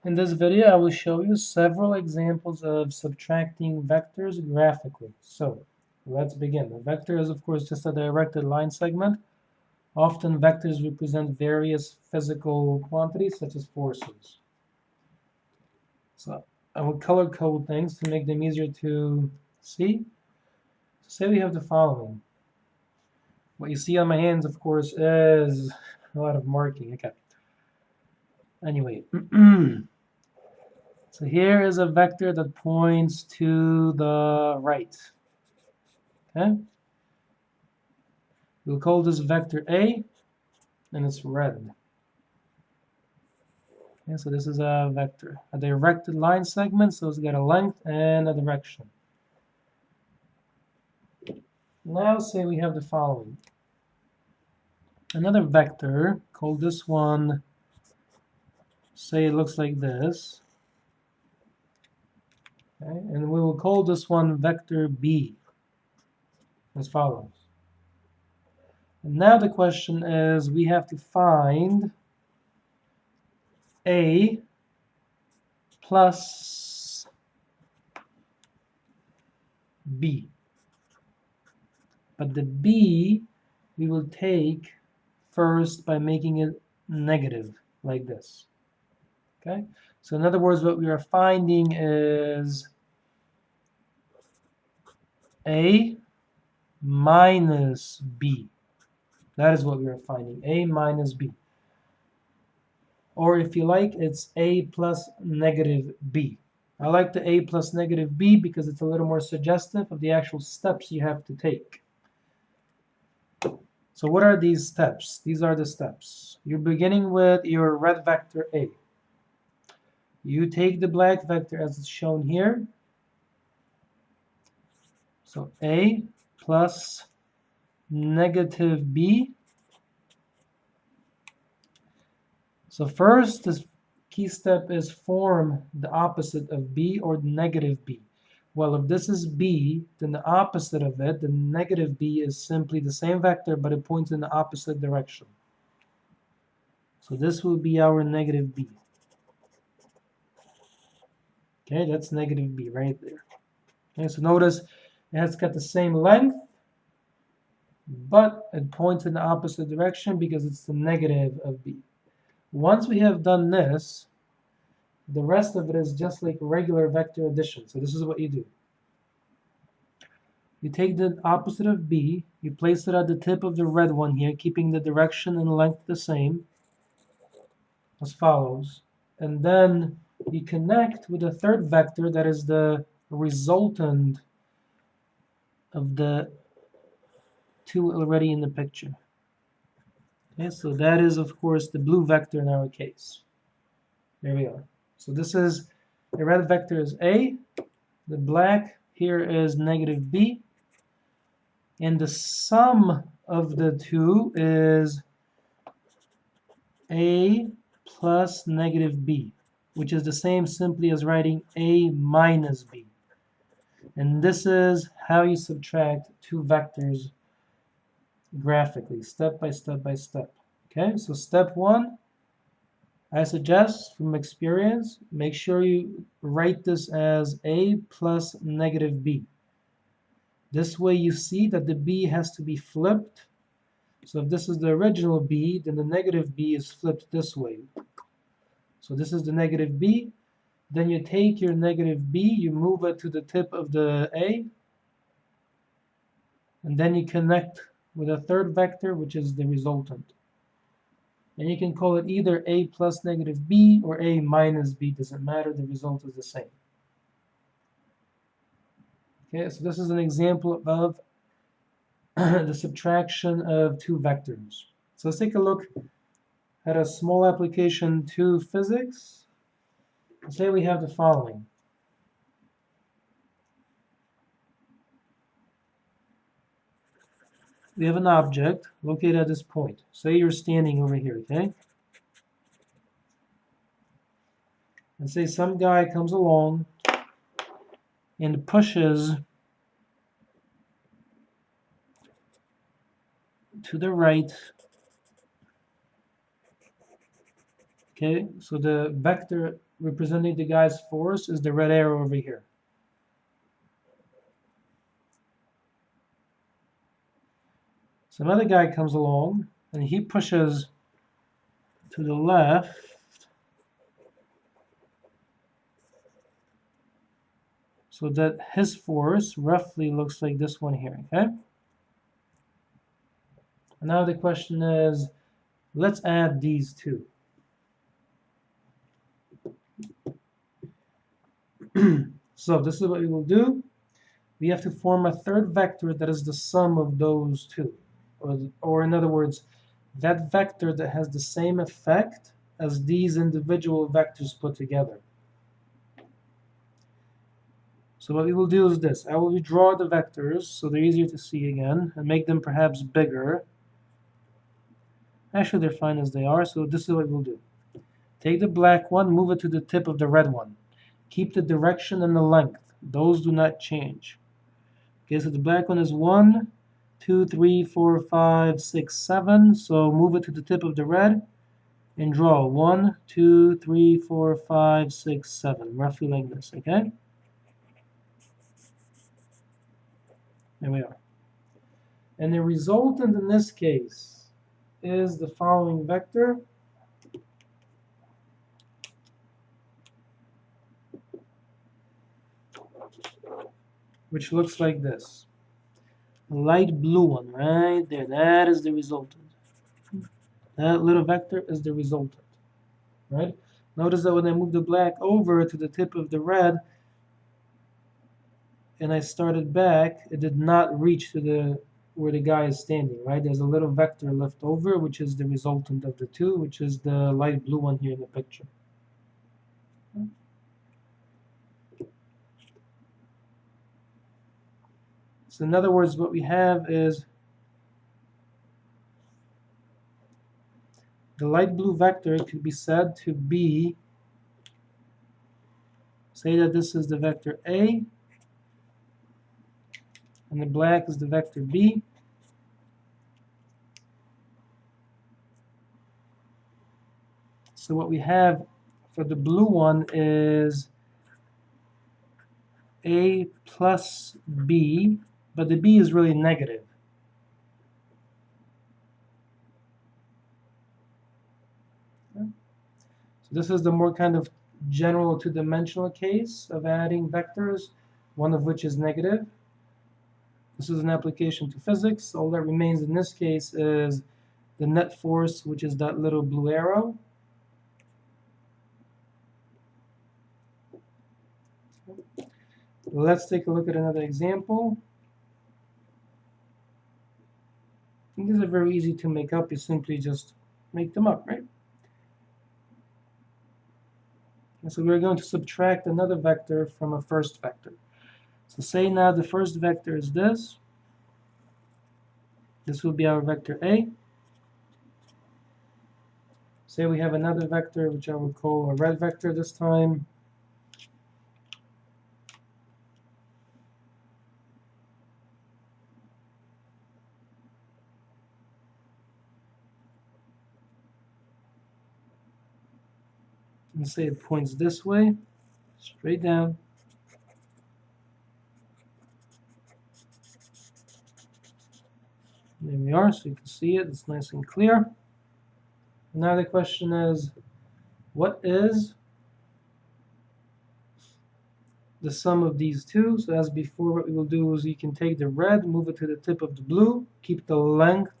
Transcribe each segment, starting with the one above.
In this video, I will show you several examples of subtracting vectors graphically. So, let's begin. A vector is, of course, just a directed line segment. Often, vectors represent various physical quantities, such as forces. So, I will color code things to make them easier to see. So, say we have the following. What you see on my hands, of course, is a lot of marking. Okay. Anyway. So here is a vector that points to the right. Okay? We'll call this vector A, and it's red. Okay, so this is a vector, a directed line segment, so it's got a length and a direction. Now say we have the following. Another vector, call this one, say it looks like this. Okay, and we will call this one vector B, as follows. And now the question is, we have to find A plus B. But the B we will take first by making it negative, like this. Okay? So in other words, what we are finding is A minus B. That is what we are finding, A minus B. Or if you like, it's A plus negative B. I like the A plus negative B because it's a little more suggestive of the actual steps you have to take. So what are these steps? These are the steps. You're beginning with your red vector A. You take the black vector as it's shown here. So A plus negative B. So first, this key step is form the opposite of B or negative B. Well, if this is B, then the opposite of it, the negative B, is simply the same vector, but it points in the opposite direction. So this will be our negative B. Okay, that's negative B right there. Okay, so notice it has got the same length, but it points in the opposite direction because it's the negative of B. Once we have done this, the rest of it is just like regular vector addition. So this is what you do. You take the opposite of B, you place it at the tip of the red one here, keeping the direction and length the same, as follows. And then you connect with a third vector that is the resultant of the two already in the picture. Okay, so that is, of course, the blue vector in our case. There we are. So this is, the red vector is A, the black here is negative B, and the sum of the two is A plus negative B, which is the same simply as writing A minus B. And this is how you subtract two vectors graphically, step by step by step. Okay, so step one, I suggest from experience, make sure you write this as A plus negative B. This way you see that the B has to be flipped. So if this is the original B, then the negative B is flipped this way. So this is the negative B. Then you take your negative B, you move it to the tip of the A, and then you connect with a third vector, which is the resultant. And you can call it either A plus negative B or A minus B, doesn't matter, the result is the same. Okay, so this is an example of the subtraction of two vectors. So let's take a look at a small application to physics. Say we have the following. We have an object located at this point. Say you're standing over here, okay? And say some guy comes along and pushes to the right, Okay, so the vector representing the guy's force is the red arrow over here. So another guy comes along and he pushes to the left so that his force roughly looks like this one here, okay? And now the question is, let's add these two. So this is what we will do. We have to form a third vector that is the sum of those two. Or in other words, that vector that has the same effect as these individual vectors put together. So what we will do is this. I will redraw the vectors so they're easier to see again and make them perhaps bigger. Actually, they're fine as they are, so this is what we'll do. Take the black one, move it to the tip of the red one. Keep the direction and the length. Those do not change. Okay, so the black one is 1, 2, 3, 4, 5, 6, 7. So move it to the tip of the red and draw 1, 2, 3, 4, 5, 6, 7. Roughly like this, okay? There we are. And the resultant in this case is the following vector. Which looks like this. The light blue one right there. That is the resultant. That little vector is the resultant. Right? Notice that when I move the black over to the tip of the red and I started back, it did not reach to where the guy is standing. Right? There's a little vector left over, which is the resultant of the two, which is the light blue one here in the picture. So in other words, what we have is the light blue vector could be said to be, say that this is the vector A, and the black is the vector B. So what we have for the blue one is A plus B, but the B is really negative. Okay. So this is the more kind of general two-dimensional case of adding vectors, one of which is negative. This is an application to physics. All that remains in this case is the net force, which is that little blue arrow. Let's take a look at another example. And these are very easy to make up. You simply just make them up, right? And so we're going to subtract another vector from a first vector. So say now the first vector is this. This will be our vector A. Say we have another vector, which I will call a red vector this time. And say it points this way, straight down. There we are, so you can see it, it's nice and clear. Now the question is, what is the sum of these two? So as before, what we will do is you can take the red, move it to the tip of the blue, keep the length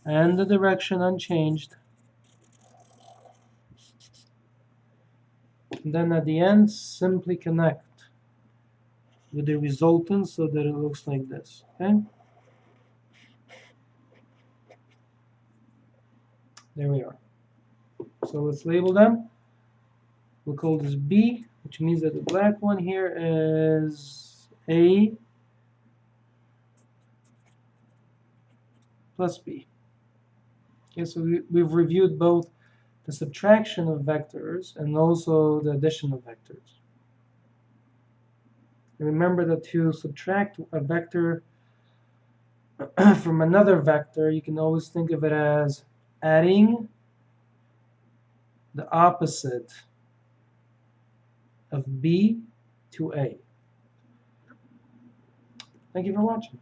and the direction unchanged. And then at the end, simply connect with the resultant so that it looks like this, okay? There we are. So let's label them. We'll call this B, which means that the black one here is A plus B. Okay, so we've reviewed both the subtraction of vectors and also the addition of vectors. And remember that to subtract a vector from another vector, you can always think of it as adding the opposite of B to A. Thank you for watching.